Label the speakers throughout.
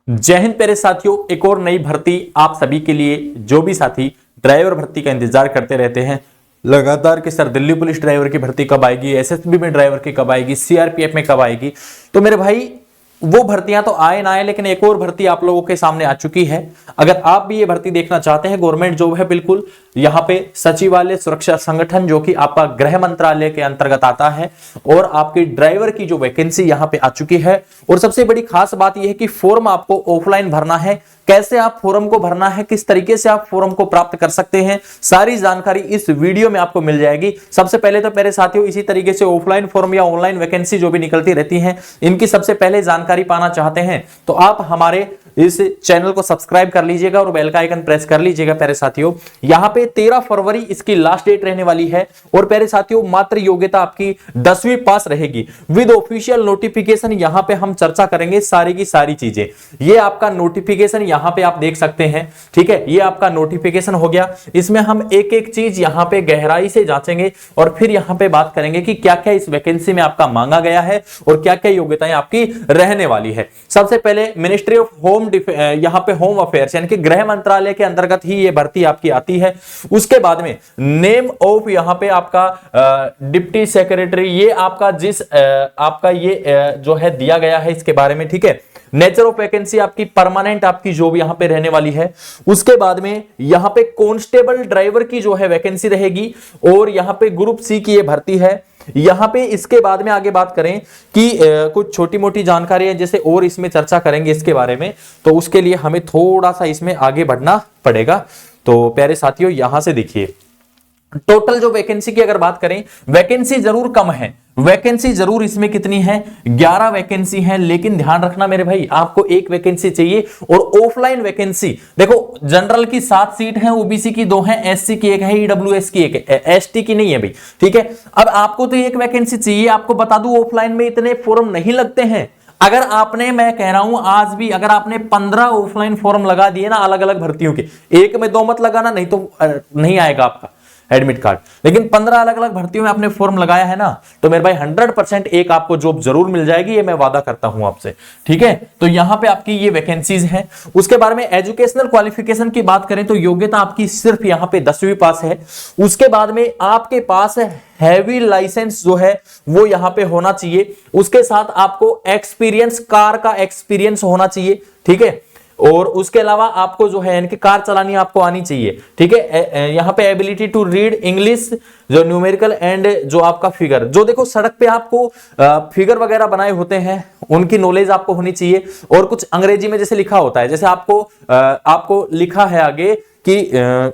Speaker 1: जय हिंद प्यारे साथियों, एक और नई भर्ती आप सभी के लिए। जो भी साथी ड्राइवर भर्ती का इंतजार करते रहते हैं लगातार कि सर दिल्ली पुलिस ड्राइवर की भर्ती कब आएगी, एसएसबी में ड्राइवर की कब आएगी, सीआरपीएफ में कब आएगी, तो मेरे भाई वो भर्तियां तो आए ना आए, लेकिन एक और भर्ती आप लोगों के सामने आ चुकी है। अगर आप भी ये भर्ती देखना चाहते हैं, गवर्नमेंट जॉब है बिल्कुल। यहाँ पे सचिवालय सुरक्षा संगठन जो कि आपका गृह मंत्रालय के अंतर्गत आता है, और आपकी ड्राइवर की जो वैकेंसी यहाँ पे आ चुकी है। और सबसे बड़ी खास बात यह है कि फॉर्म आपको ऑफलाइन भरना है। कैसे आप फॉर्म को भरना है, किस तरीके से आप फॉर्म को प्राप्त कर सकते हैं, सारी जानकारी इस वीडियो में आपको मिल जाएगी। सबसे पहले तो मेरे साथियों, इसी तरीके से ऑफलाइन फॉर्म या ऑनलाइन वैकेंसी जो भी निकलती रहती हैं, इनकी सबसे पहले जानकारी पाना चाहते हैं तो आप हमारे इस चैनल को सब्सक्राइब कर लीजिएगा और बेल का आइकन प्रेस कर लीजिएगा। प्यारे साथियों, यहां पे 13 फरवरी इसकी लास्ट डेट रहने वाली है। और प्यारे साथियों, मात्र योग्यता आपकी 10वीं पास रहेगी विद ऑफिशियल नोटिफिकेशन। यहां पे हम चर्चा करेंगे सारी की सारी चीजें। ये आपका नोटिफिकेशन यहां पे आप देख सकते हैं, ठीक है। ये आपका नोटिफिकेशन हो गया। इसमें हम एक एक चीज यहां पे गहराई से जांचेंगे और फिर यहां पे बात करेंगे कि क्या क्या इस वैकेंसी में आपका मांगा गया है और क्या क्या योग्यताएं आपकी रहने वाली है। सबसे पहले मिनिस्ट्री ऑफ होम, यहां पे होम अफेयर्स यानी कि गृह मंत्रालय के अंतर्गत ही ये भर्ती आपकी आती है। उसके बाद में नेम ऑफ यहां पे आपका डिप्टी सेक्रेटरी, ये आपका आपका ये जो है दिया गया है इसके बारे में, ठीक है। नेचर ऑफ वैकेंसी आपकी परमानेंट आपकी जॉब यहां पे रहने वाली है। उसके बाद में यहां पे कांस्टेबल ड्राइवर की जो है वैकेंसी रहेगी और यहां पे ग्रुप सी की ये भर्ती है। यहां पे इसके बाद में आगे बात करें कि कुछ छोटी मोटी जानकारी है जैसे, और इसमें चर्चा करेंगे इसके बारे में, तो उसके लिए हमें थोड़ा सा इसमें आगे बढ़ना पड़ेगा। तो प्यारे साथियों, यहां से देखिए टोटल जो वैकेंसी की अगर बात करें, वैकेंसी जरूर कम है। वैकेंसी जरूर इसमें कितनी है, 11 वैकेंसी है। लेकिन ध्यान रखना मेरे भाई, आपको एक वैकेंसी चाहिए। और ऑफलाइन वैकेंसी देखो, जनरल की 7 सीट है, ओबीसी की 2 है, एससी की 1 है, ईडब्ल्यूएस की 1 है, एसटी की नहीं है भाई, ठीक है। अब आपको तो एक वैकेंसी चाहिए। आपको बता दूं, ऑफलाइन में इतने फॉर्म नहीं लगते हैं। अगर आपने, मैं कह रहा हूं आज भी, अगर आपने 15 ऑफलाइन फॉर्म लगा दिए ना अलग अलग भर्तियों के, एक में 2 मत लगाना, नहीं तो नहीं आएगा आपका एडमिट कार्ड। लेकिन 15 अलग अलग भर्तियों में आपने फॉर्म लगाया है ना, तो मेरे भाई 100% एक आपको जॉब जरूर मिल जाएगी, ये मैं वादा करता हूं आपसे, ठीक है। तो यहां पे आपकी ये वैकेंसीज हैं। उसके बारे में एजुकेशनल क्वालिफिकेशन की बात करें तो योग्यता आपकी सिर्फ यहां पे 10वीं पास है। उसके बाद में आपके पास हैवी लाइसेंस जो है वो यहां पे होना चाहिए। उसके साथ आपको एक्सपीरियंस, कार का एक्सपीरियंस होना चाहिए, ठीक है। और उसके अलावा आपको जो है इनकी कार चलानी आपको आनी चाहिए, ठीक है। यहां पे एबिलिटी टू रीड इंग्लिश, जो न्यूमेरिकल एंड जो आपका फिगर, जो देखो सड़क पे आपको फिगर वगैरह बनाए होते हैं, उनकी नॉलेज आपको होनी चाहिए। और कुछ अंग्रेजी में जैसे लिखा होता है, जैसे आपको लिखा है आगे कि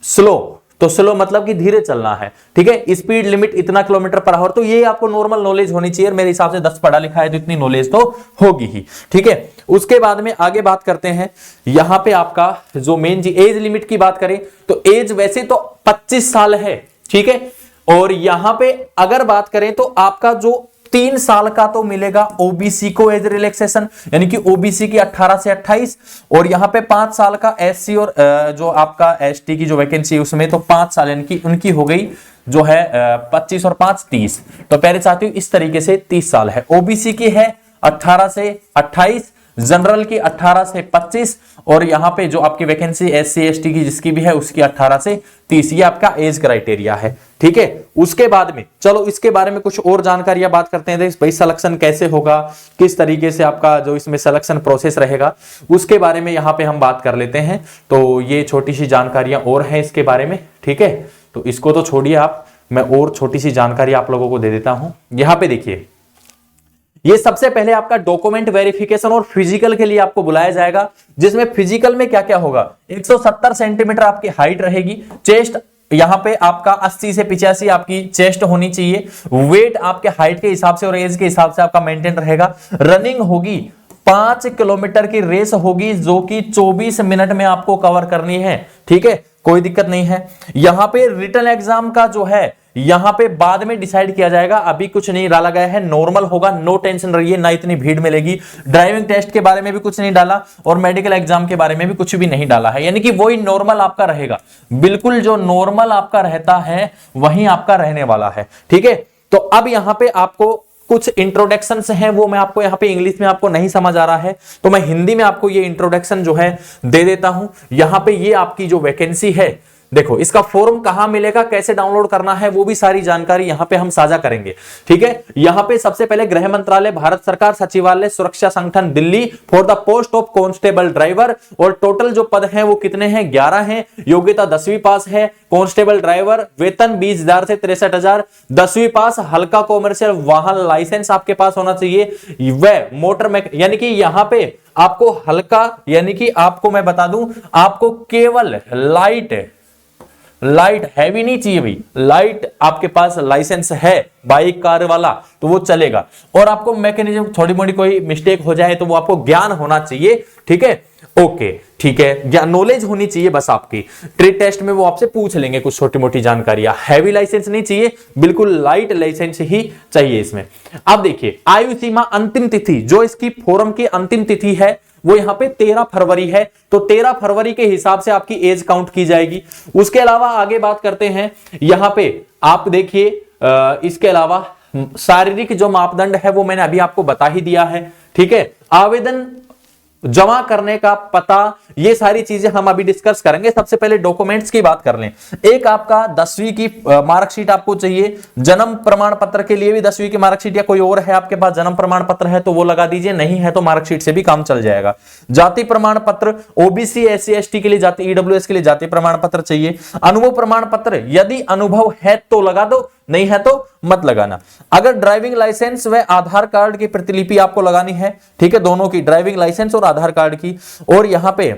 Speaker 1: स्लो, तो स्लो मतलब कि धीरे चलना है, ठीक है। स्पीड लिमिट इतना किलोमीटर पर आवर, तो ये आपको नॉर्मल नॉलेज होनी चाहिए। मेरे हिसाब से 10 पढ़ा लिखा है तो इतनी नॉलेज तो होगी ही, ठीक है। उसके बाद में आगे बात करते हैं, यहां पे आपका जो मेन एज लिमिट की बात करें तो एज वैसे तो 25 साल है, ठीक है। और यहां पे अगर बात करें तो आपका जो 3 साल का तो मिलेगा ओबीसी को एज रिलैक्सेशन, यानी कि ओबीसी की 18 से 28, और यहां पे 5 साल का एससी और जो आपका एसटी की जो वैकेंसी है उसमें तो 5 साल, यानी कि उनकी हो गई जो है 25 और 5 30। तो प्यारे साथियों, इस तरीके से 30 साल है। ओबीसी की है 18 से 28, जनरल की 18 से 25, और यहां पे जो आपकी वैकेंसी एससी एसटी की जिसकी भी है उसकी 18 से 30। ये आपका एज क्राइटेरिया है, ठीक है। उसके बाद में चलो इसके बारे में कुछ और जानकारियां बात करते हैं। भाई सिलेक्शन कैसे होगा, किस तरीके से आपका जो इसमें सिलेक्शन प्रोसेस रहेगा, उसके बारे में यहां पे हम बात कर लेते हैं। तो ये छोटी सी जानकारियां और हैं इसके बारे में, ठीक है। तो इसको तो छोड़िए आप, मैं और छोटी सी जानकारी आप लोगों को दे देता हूं। यहां पे देखिए, ये सबसे पहले आपका डॉक्यूमेंट वेरिफिकेशन और फिजिकल के लिए आपको बुलाया जाएगा, जिसमें फिजिकल में क्या क्या होगा, 170 सेंटीमीटर आपकी हाइट रहेगी, चेस्ट यहां पे आपका 80 से 85 आपकी चेस्ट होनी चाहिए, वेट आपके हाइट के हिसाब से और एज के हिसाब से आपका मेंटेन रहेगा। रनिंग होगी, 5 किलोमीटर की रेस होगी जो कि 24 मिनट में आपको कवर करनी है, ठीक है, कोई दिक्कत नहीं है। यहां पे रिटन एग्जाम का जो है यहां पे बाद में डिसाइड किया जाएगा, अभी कुछ नहीं डाला गया है, नॉर्मल होगा, नो टेंशन रहिए, ना इतनी भीड़ मिलेगी। ड्राइविंग टेस्ट के बारे में भी कुछ नहीं डाला और मेडिकल एग्जाम के बारे में भी कुछ भी नहीं डाला है, यानी कि वही नॉर्मल आपका रहेगा, बिल्कुल जो नॉर्मल आपका रहता है वही आपका रहने वाला है, ठीक है। तो अब यहां पे आपको कुछ इंट्रोडक्शंस हैं वो मैं आपको यहाँ पे इंग्लिश में आपको नहीं समझ आ रहा है तो मैं हिंदी में आपको ये इंट्रोडक्शन जो है दे देता हूं। यहाँ पे ये आपकी जो वैकेंसी है, देखो इसका फॉर्म कहां मिलेगा, कैसे डाउनलोड करना है, वो भी सारी जानकारी यहां पे हम साझा करेंगे। ठीक है, यहां पे सबसे पहले गृह मंत्रालय, भारत सरकार, सचिवालय, सुरक्षा संगठन Delhi, for the post of constable driver. और टोटल जो पद हैं वो कितने हैं, 11 हैं। योग्यता 10वीं पास है। कांस्टेबल ड्राइवर, वेतन 20,000 से 63,000। 10वीं पास, हल्का कॉमर्शियल वाहन लाइसेंस आपके पास होना चाहिए। वह मोटर यानी कि यहां पे आपको हल्का, यानी कि आपको मैं बता दूं, आपको केवल लाइट हैवी नहीं चाहिए भाई, लाइट आपके पास लाइसेंस है बाइक कार वाला तो वो चलेगा। और आपको मैकेनिज्म थोड़ी मोड़ी कोई मिस्टेक हो जाए तो वो आपको ज्ञान होना चाहिए। ठीक है, ओके ठीक है, नॉलेज होनी चाहिए बस आपकी। ट्रेड टेस्ट में वो आपसे पूछ लेंगे कुछ छोटी मोटी जानकारियां। हैवी लाइसेंस नहीं चाहिए, बिल्कुल लाइट लाइसेंस ही चाहिए इसमें। अब देखिए आयु सीमा, अंतिम तिथि, जो इसकी फॉर्म की अंतिम तिथि है वो यहां पे 13 फरवरी है, तो 13 फरवरी के हिसाब से आपकी एज काउंट की जाएगी। उसके अलावा आगे बात करते हैं, यहां पे आप देखिए इसके अलावा शारीरिक जो मापदंड है वो मैंने अभी आपको बता ही दिया है। ठीक है, आवेदन जमा करने का पता, ये सारी चीजें हम अभी डिस्कस करेंगे। सबसे पहले डॉक्यूमेंट्स की बात कर लें। एक आपका 10वीं की मार्कशीट आपको चाहिए। जन्म प्रमाण पत्र के लिए भी 10वीं की मार्कशीट या कोई और है आपके पास जन्म प्रमाण पत्र है तो वो लगा दीजिए, नहीं है तो मार्कशीट से भी काम चल जाएगा। जाति प्रमाण पत्र, ओबीसी एससी एसटी के लिए जाति, ईडब्ल्यूएस के लिए जाति प्रमाण पत्र चाहिए। अनुभव प्रमाण पत्र, यदि अनुभव है तो लगा दो, नहीं है तो मत लगाना। अगर ड्राइविंग लाइसेंस व आधार कार्ड की प्रतिलिपि आपको लगानी है, ठीक है, दोनों की, ड्राइविंग लाइसेंस और आधार कार्ड की। और यहां पे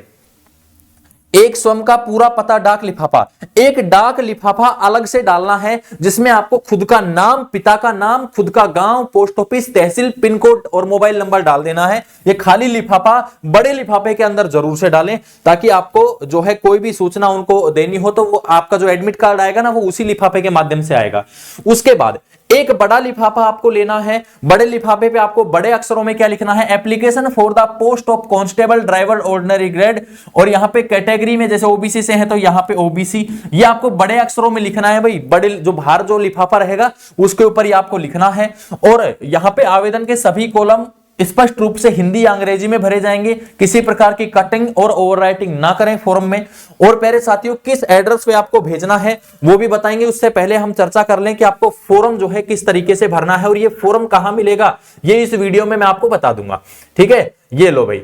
Speaker 1: एक स्वयं का पूरा पता, डाक लिफाफा, एक डाक लिफाफा अलग से डालना है जिसमें आपको खुद का नाम, पिता का नाम, खुद का गांव, पोस्ट ऑफिस, तहसील, पिन कोड और मोबाइल नंबर डाल देना है। ये खाली लिफाफा बड़े लिफाफे के अंदर जरूर से डालें ताकि आपको जो है कोई भी सूचना उनको देनी हो तो वो आपका जो एडमिट कार्ड आएगा ना वो उसी लिफाफे के माध्यम से आएगा। उसके बाद एक बड़ा लिफाफा आपको लेना है। बड़े लिफाफे पे आपको बड़े अक्षरों में क्या लिखना है, application for the post of constable driver ordinary grade. और यहां पे कैटेगरी में जैसे ओबीसी से है तो यहां पे ओबीसी, ये आपको बड़े अक्षरों में लिखना है भाई। बड़े जो बाहर जो लिफाफा रहेगा उसके ऊपर ये आपको लिखना है। और यहां पे आवेदन के सभी कॉलम स्पष्ट रूप से हिंदी अंग्रेजी में भरे जाएंगे। किसी प्रकार की कटिंग और ओवरराइटिंग ना करें फॉर्म में। और प्यारे साथियों, किस एड्रेस पे आपको भेजना है वो भी बताएंगे। उससे पहले हम चर्चा कर लें कि आपको फॉर्म जो है किस तरीके से भरना है और ये फॉर्म कहां मिलेगा, ये इस वीडियो में मैं आपको बता दूंगा। ठीक है, ये लो भाई,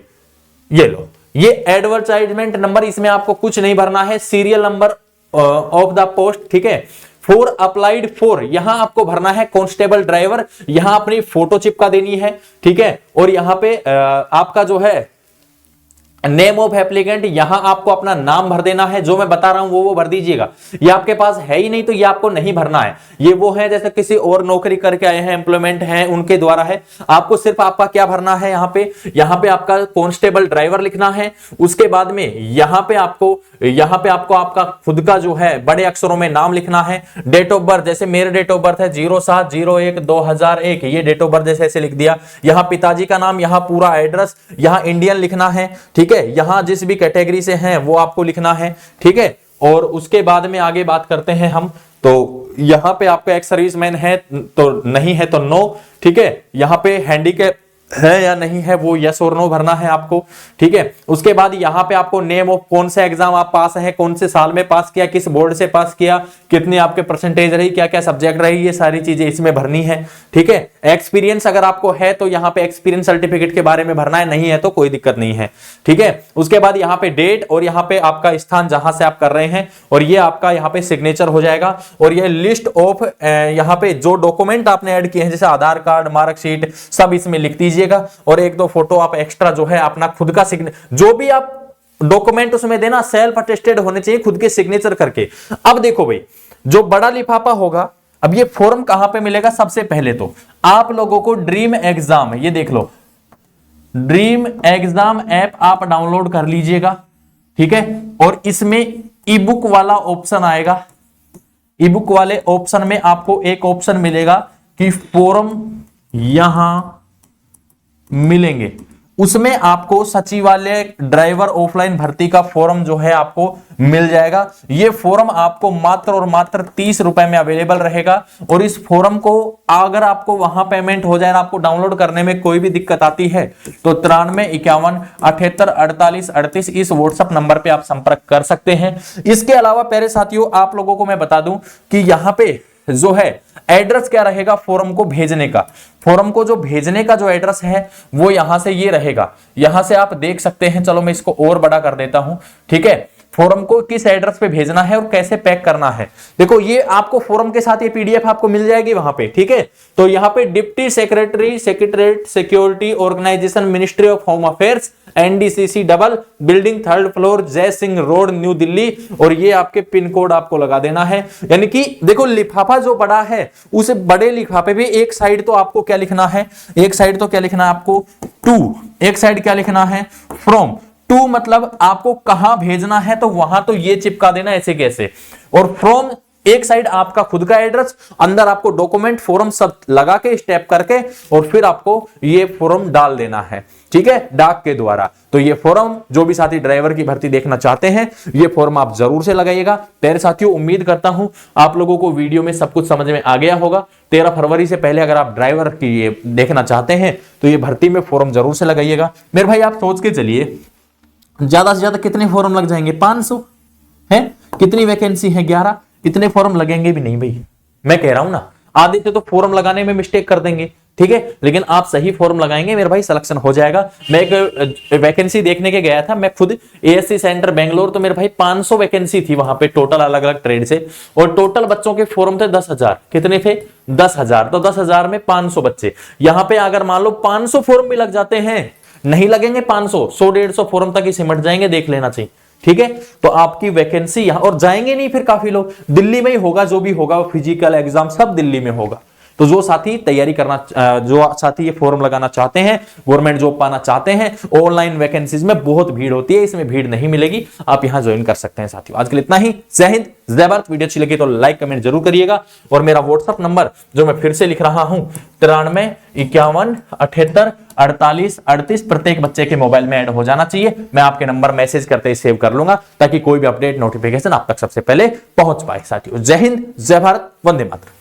Speaker 1: ये लो, ये एडवर्टाइजमेंट नंबर, इसमें आपको कुछ नहीं भरना है। Serial number of the post, ठीक है, फॉर अप्लाइड फॉर, यहां आपको भरना है कांस्टेबल ड्राइवर, यहां अपनी फोटो चिपका देनी है। ठीक है, और यहां पे आपका जो है नेम ऑफ एप्लीकेंट, यहां आपको अपना नाम भर देना है। जो मैं बता रहा हूं वो भर दीजिएगा। ये आपके पास है ही नहीं तो ये आपको नहीं भरना है। ये वो है जैसे किसी और नौकरी करके आए हैं, एम्प्लॉयमेंट है, उनके द्वारा है। आपको सिर्फ आपका क्या भरना है, यहां पे आपका कांस्टेबल ड्राइवर लिखना है। उसके बाद में यहां पे आपको आपका खुद का जो है बड़े अक्षरों में नाम लिखना है। डेट ऑफ बर्थ, जैसे मेरे डेट ऑफ बर्थ है 07/01/2001, ये डेट ऑफ बर्थ जैसे ऐसे लिख दिया। यहां पिताजी का नाम, यहां पूरा एड्रेस, यहां इंडियन लिखना है। ठीक है, यहां जिस भी कैटेगरी से हैं वो आपको लिखना है। ठीक है, और उसके बाद में आगे बात करते हैं हम, तो यहां पे आपका एक्स सर्विसमैन है तो नहीं है तो नो। ठीक है, यहां पे हैंडीकैप है या नहीं है वो यस और नो भरना है आपको। ठीक है, उसके बाद यहां पे आपको नेम ऑफ, कौन से एग्जाम आप पास हैं, कौन से साल में पास किया, किस बोर्ड से पास किया, कितनी आपके परसेंटेज रही, क्या क्या सब्जेक्ट रही, ये सारी चीजें इसमें भरनी है। ठीक है, एक्सपीरियंस अगर आपको है तो यहां पे एक्सपीरियंस सर्टिफिकेट के बारे में भरना है, नहीं है तो कोई दिक्कत नहीं है। ठीक है, उसके बाद यहां पे डेट और यहां पे आपका स्थान जहां से आप कर रहे हैं और ये आपका यहां पे सिग्नेचर हो जाएगा। और ये लिस्ट ऑफ यहां पे जो डॉक्यूमेंट आपने ऐड किए हैं जैसे आधार कार्ड, मार्कशीट, सब इसमें लिख दीजिए। और एक दो फोटो आप एक्स्ट्रा जो है अपना खुद का जो भी आप डॉक्यूमेंट उसमें देना सेल्फ अटेस्टेड होने चाहिए, खुद के सिग्नेचर करके। अब देखो भाई, जो बड़ा लिफाफा होगा, अब ये फॉर्म कहां पे मिलेगा, सबसे पहले तो आप लोगों को ड्रीम एग्जाम, ये देख लो, ड्रीम एग्जाम ऐप आप डाउनलोड कर लीजिएगा। ठीक है, और इसमें ई बुक वाला ऑप्शन आएगा। ई बुक वाले ऑप्शन में आपको एक ऑप्शन मिलेगा कि फॉर्म यहां मिलेंगे। उसमें आपको सचिवालय ड्राइवर ऑफलाइन भर्ती का फॉर्म जो है आपको मिल जाएगा। ये फॉर्म आपको मात्र और मात्र 30 रुपए में अवेलेबल रहेगा। और इस फॉर्म को अगर आपको वहां पेमेंट हो जाए, आपको डाउनलोड करने में कोई भी दिक्कत आती है तो 9351784838 इस व्हाट्सएप नंबर पे आप संपर्क कर सकते हैं। इसके अलावा प्यारे साथियों, आप लोगों को मैं बता दूं कि यहां पे जो है एड्रेस क्या रहेगा फॉर्म को भेजने का, फॉर्म को जो भेजने का जो एड्रेस है वो यहां से ये रहेगा। यहां से आप देख सकते हैं, चलो मैं इसको और बड़ा कर देता हूं, ठीक है। फॉर्म को किस एड्रेस पे भेजना है और कैसे पैक करना है, देखो ये आपको फॉर्म के साथ ये पीडीएफ आपको मिल जाएगी वहां पे, ठीक है। तो यहां पे deputy secretary secretariat security organisation ministry of home affairs NDCC double building 3rd floor Jai Singh road new Delhi, और ये आपके पिन कोड आपको लगा देना है। यानी कि देखो लिफाफा जो बड़ा है उस बड़े लिफाफे पे एक साइड तो आपको क्या लिखना है, एक साइड तो क्या लिखना है आपको टू, एक साइड क्या लिखना है फ्रॉम। टू मतलब आपको कहां भेजना है तो वहां तो ये चिपका देना ऐसे कैसे, और फ्रॉम एक साइड आपका खुद का एड्रेस, अंदर आपको डॉक्यूमेंट फॉर्म सब लगा के स्टेप करके और फिर आपको ये फॉर्म डाल देना है, ठीक है, डाक के द्वारा। तो ये फॉर्म जो भी साथी ड्राइवर की भर्ती देखना चाहते हैं ये फॉर्म आप जरूर से लगाइएगा। प्यारे साथियों, उम्मीद करता हूं आप लोगों को वीडियो में सब कुछ समझ में आ गया होगा। 13 फरवरी से पहले अगर आप ड्राइवर की ये देखना चाहते हैं तो ये भर्ती में फॉर्म जरूर से लगाइएगा। मेरे भाई आप सोच के चलिए ज्यादा से ज्यादा कितने फॉर्म लग जाएंगे, 500 है, कितनी वैकेंसी है 11, इतने फॉर्म लगेंगे भी नहीं भाई, मैं कह रहा हूं ना। आधे से तो फॉर्म लगाने में मिस्टेक कर देंगे, ठीक है, लेकिन आप सही फॉर्म लगाएंगे मेरे भाई सिलेक्शन हो जाएगा। मैं एक वैकेंसी देखने के गया था, मैं खुद एएससी सेंटर बेंगलोर, तो मेरे भाई 500 वैकेंसी थी वहां पे टोटल अलग अलग ट्रेड से, और टोटल बच्चों के फॉर्म थे 10,000। कितने थे 10,000, तो 10,000 में 500 बच्चे। यहां पे अगर मान लो 500 फॉर्म भी लग जाते हैं, नहीं लगेंगे 500, 100-150 फॉर्म तक ही सिमट जाएंगे, देख लेना चाहिए, ठीक है। तो आपकी वैकेंसी यहां, और जाएंगे नहीं फिर काफी लोग, दिल्ली में ही होगा, जो भी होगा फिजिकल एग्जाम सब दिल्ली में होगा। तो जो साथी तैयारी करना, जो साथी ये फॉर्म लगाना चाहते हैं, गवर्नमेंट जॉब पाना चाहते हैं, ऑनलाइन वैकेंसीज में बहुत भीड़ होती है, इसमें भीड़ नहीं मिलेगी, आप यहां ज्वाइन कर सकते हैं साथियों। आज के लिए इतना ही, जय हिंद जय भारत। वीडियो अच्छी लगी तो लाइक कमेंट जरूर करिएगा, और मेरा व्हाट्सएप नंबर जो मैं फिर से लिख रहा हूं 9351784838 प्रत्येक बच्चे के मोबाइल में ऐड हो जाना चाहिए। मैं आपके नंबर मैसेज करते ही सेव कर लूंगा ताकि कोई भी अपडेट नोटिफिकेशन आप तक सबसे पहले पहुंच पाए साथियों। जय हिंद जय भारत, वंदे मातरम।